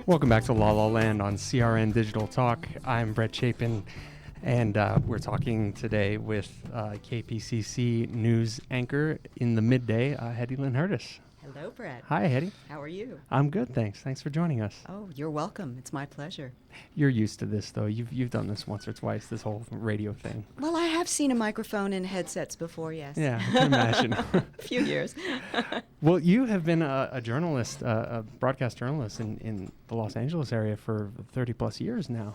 Welcome back to La La Land on CRN Digital Talk. I'm Brett Chapin, and we're talking today with KPCC news anchor in the midday, Hetty Lynn Hurtis. Hello, Brett. Hi, Hetty. How are you? I'm good, thanks. Thanks for joining us. Oh, you're welcome. It's my pleasure. You're used to this, though. You've done this once or twice, this whole radio thing. Well, I have seen a microphone and headsets before, yes. Yeah, I can imagine. A few years. Well, you have been a journalist, a broadcast journalist in the Los Angeles area for 30 plus years now.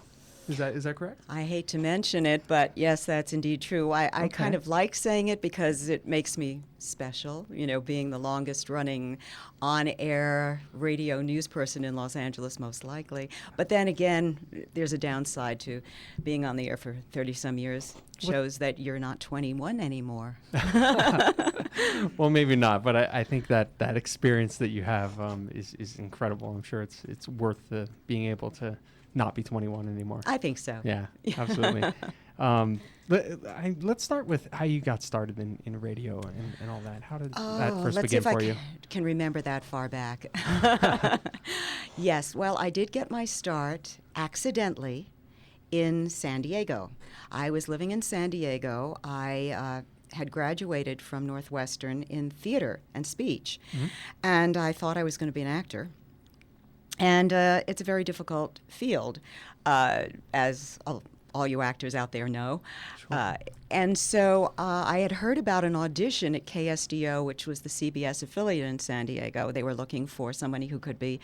Is that correct? I hate to mention it, but yes, that's indeed true. I kind of like saying it because it makes me special, being the longest running on-air radio news person in Los Angeles, most likely. But then again, there's a downside to being on the air for 30-some years. Shows that you're not 21 anymore. Well, maybe not, but I think that experience that you have is incredible. I'm sure it's worth being able to not be 21 anymore. I think so. Yeah, absolutely. Let's start with how you got started in radio and all that. How did that first begin for you? Can remember that far back. Yes, well, I did get my start accidentally in San Diego. I was living in San Diego. I had graduated from Northwestern in theater and speech, and I thought I was going to be an actor. And it's a very difficult field, as all you actors out there know. Sure. And so I had heard about an audition at KSDO, which was the CBS affiliate in San Diego. They were looking for somebody who could be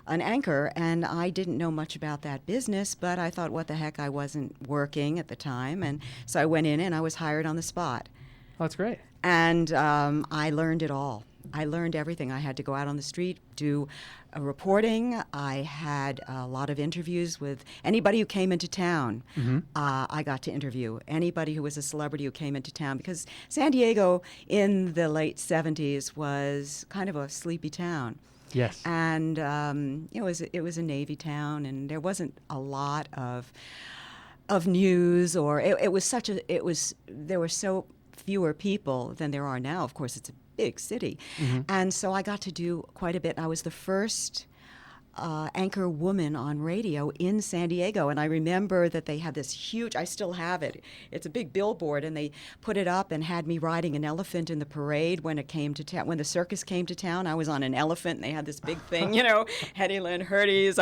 an anchor, and I didn't know much about that business, but I thought, what the heck, I wasn't working at the time. And so I went in and I was hired on the spot. Oh, that's great. And I learned it all. I learned everything. I had to go out on the street, do reporting. I had a lot of interviews with anybody who came into town. I got to interview anybody who was a celebrity who came into town, because San Diego in the late 70s was kind of a sleepy town. Yes. And it was a Navy town, and there wasn't a lot of news, or there were so fewer people than there are now. Of course, it's a big city. And so I got to do quite a bit. I was the first anchor woman on radio in San Diego, and I remember that they had this huge, I still have it, it's a big billboard, and they put it up and had me riding an elephant in the parade when it came to town. When the circus came to town, I was on an elephant, and they had this big thing, Hetty Lynn Hurtis,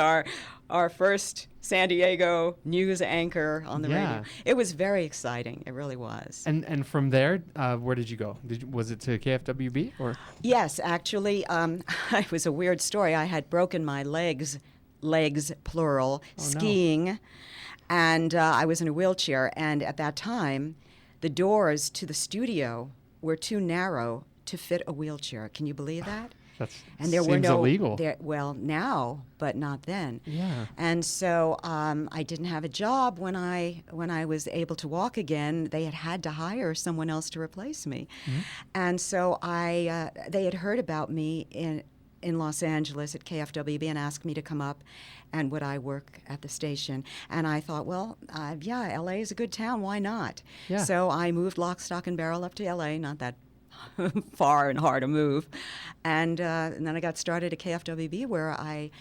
our first San Diego news anchor on the radio. It was very exciting. It really was. And from there, where did you go? Was it to KFWB or? Yes, actually, it was a weird story. I had broken my legs plural, skiing, no. And I was in a wheelchair. And at that time, the doors to the studio were too narrow to fit a wheelchair. Can you believe that? And there were no illegal. Well, now, but not then. Yeah. And so I didn't have a job when I was able to walk again. They had to hire someone else to replace me, and so they had heard about me in Los Angeles at KFWB and asked me to come up, and would I work at the station? And I thought, well, LA is a good town. Why not? Yeah. So I moved lock, stock, and barrel up to LA. Not that far and hard to move, and then I got started at KFWB, where I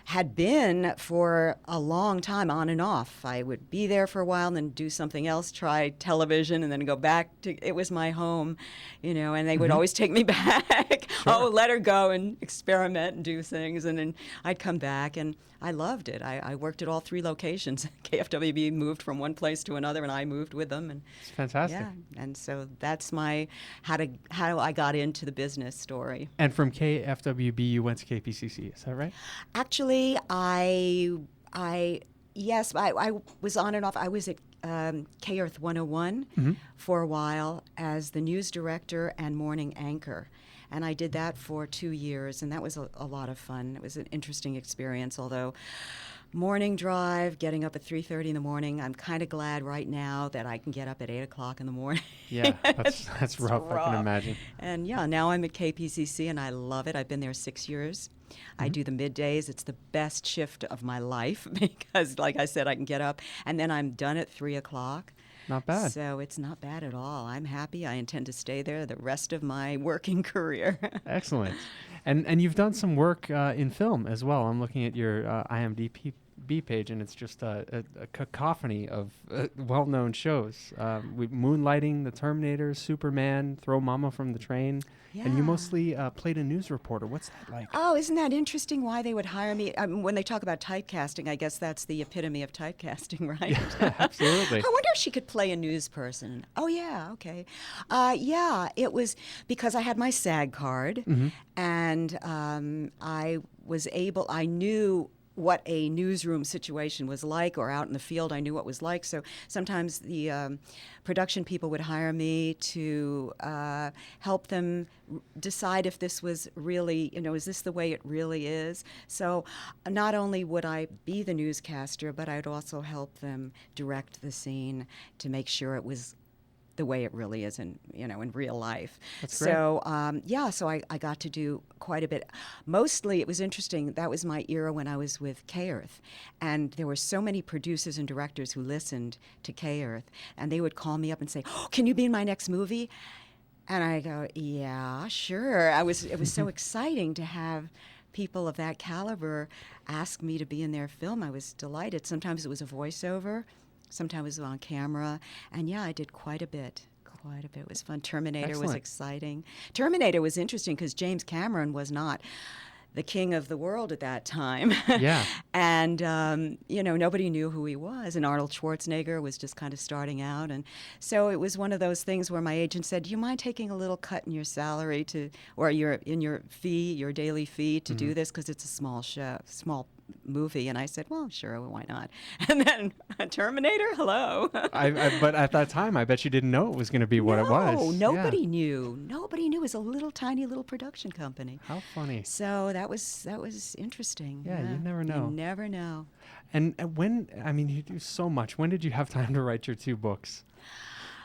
had been for a long time, on and off. I would be there for a while and then do something else, try television, and then go back to, it was my home, and they would always take me back. Sure. Oh, let her go and experiment and do things, and then I'd come back, and I loved it. I worked at all three locations. KFWB moved from one place to another, and I moved with them. And it's fantastic. Yeah, and so that's my how I got into the business story. And from KFWB, you went to KPCC. Is that right? Actually, I was on and off. I was at K-Earth 101 for a while as the news director and morning anchor. And I did that for 2 years, and that was a lot of fun. It was an interesting experience, although morning drive, getting up at 3:30 in the morning. I'm kind of glad right now that I can get up at 8 o'clock in the morning. Yeah, that's rough, I can imagine. And now I'm at KPCC, and I love it. I've been there 6 years. I do the middays. It's the best shift of my life because, like I said, I can get up, and then I'm done at 3 o'clock. Not bad. So it's not bad at all. I'm happy. I intend to stay there the rest of my working career. Excellent. And you've done some work in film as well. I'm looking at your IMDb page, and it's just a cacophony of well-known shows. Moonlighting, The Terminator, Superman, Throw Mama from the Train. And you Yeah. mostly played a news reporter. What's that like? Oh, isn't that interesting why they would hire me? When they talk about typecasting, I guess that's the epitome of typecasting, right? Yeah, absolutely. I wonder if she could play a news person. Oh, yeah, okay. Yeah, it was because I had my SAG card, and I knew what a newsroom situation was like, or out in the field, I knew what it was like. So sometimes the production people would hire me to help them decide if this was really, is this the way it really is? So not only would I be the newscaster, but I'd also help them direct the scene to make sure it was the way it really is in real life. That's great. So so I got to do quite a bit. Mostly it was interesting. That was my era when I was with K-Earth, and there were so many producers and directors who listened to K-Earth, and they would call me up and say, "Oh, can you be in my next movie?" And I go, "Yeah, sure." It was so exciting to have people of that caliber ask me to be in their film. I was delighted. Sometimes it was a voiceover. Sometimes it was on camera. And yeah, I did quite a bit. It was fun. Terminator was Excellent. exciting. Terminator was interesting because James Cameron was not the king of the world at that time. Yeah. And, nobody knew who he was. And Arnold Schwarzenegger was just kind of starting out. And so it was one of those things where my agent said, "Do you mind taking a little cut in your salary or your daily fee to do this? Because it's a small movie." And I said, "Well, sure, why not?" And then Terminator, hello. But at that time, I bet you didn't know it was going to be what it was. No, Yeah. nobody knew. Nobody knew. It was a tiny little production company. How funny. So that was interesting. Yeah, you never know. You never know. And you do so much. When did you have time to write your 2 books?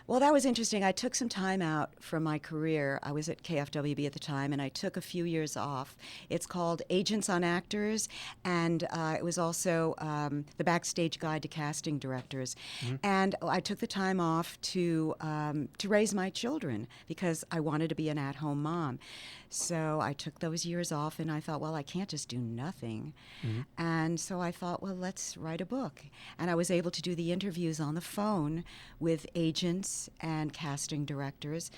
Well, that was interesting. I took some time out from my career. I was at KFWB at the time, and I took a few years off. It's called Agents on Actors, and it was also the Backstage Guide to Casting Directors. And I took the time off to raise my children because I wanted to be an at-home mom. So I took those years off, and I thought, well, I can't just do nothing. And so I thought, well, let's write a book. And I was able to do the interviews on the phone with agents and casting directors.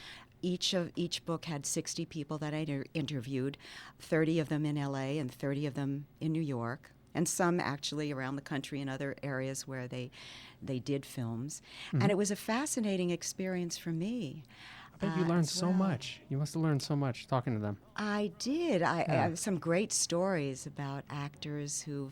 Each book had 60 people that I interviewed, 30 of them in LA and 30 of them in New York, and some actually around the country in other areas where they did films. And it was a fascinating experience for me. I bet you learned as so well. much. You must have learned so much talking to them. I did. I have some great stories about actors who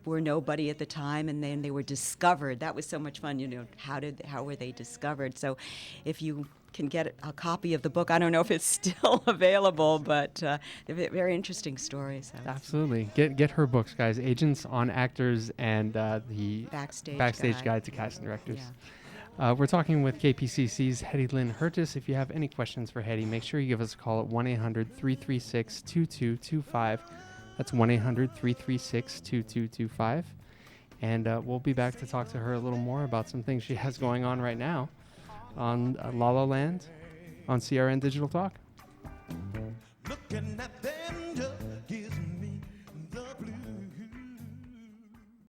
were nobody at the time, and then they were discovered. That was so much fun. How were they discovered? So, if you can get a copy of the book, I don't know if it's still available, but they're very interesting stories. Absolutely. Get her books, guys. Agents on Actors and the Backstage Guide to Casting Directors. Yeah. We're talking with KPCC's Hetty Lynn Hurtis. If you have any questions for Hetty, make sure you give us a call at 1-800-336-2225. That's 1-800-336-2225. And we'll be back to talk to her a little more about some things she has going on right now on La La Land on CRN Digital Talk.